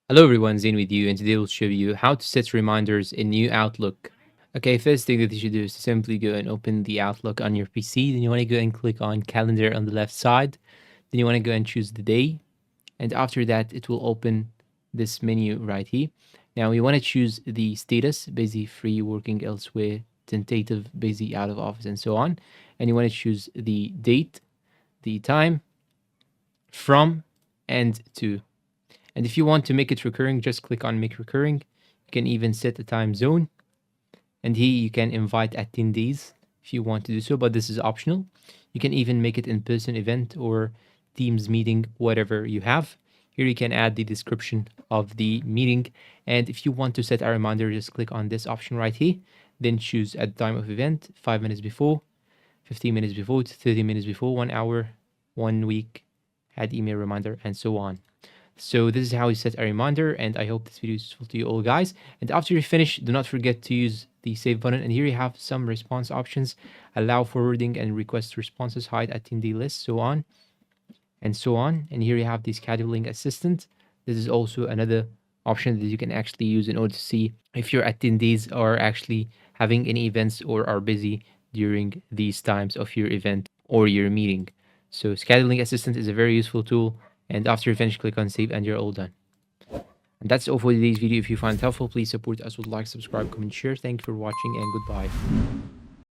Hello everyone, Zane with you, and today we'll show you how to set reminders in new Outlook. Okay, first thing that you should do is to simply go and open the Outlook on your PC. Then you want to go and click on Calendar on the left side. Then you want to go and choose the day, and after that, it will open this menu right here. Now you want to choose the status: busy, free, working elsewhere, tentative, busy, out of office, and so on. And you want to choose the date, the time, from, and to. And if you want to make it recurring, just click on make recurring. You can even set a time zone. And here you can invite attendees if you want to do so, but this is optional. You can even make it in-person event or Teams meeting, whatever you have. Here you can add the description of the meeting. And if you want to set a reminder, just click on this option right here. Then choose at the time of event, 5 minutes before, 15 minutes before, 30 minutes before, 1 hour, 1 week, add email reminder, and so on. So this is how you set a reminder, and I hope this video is useful to you all, guys. And after you finish, do not forget to use the save button. And here you have some response options: allow forwarding and request responses, hide attendee list, so on and so on. And here you have the scheduling assistant. This is also another option that you can actually use in order to see if your attendees are actually having any events or are busy during these times of your event or your meeting. So scheduling assistant is a very useful tool. And after you finish, click on save and you're all done. And that's all for today's video. If you find it helpful, please support us with like, subscribe, comment, share. Thank you for watching and goodbye.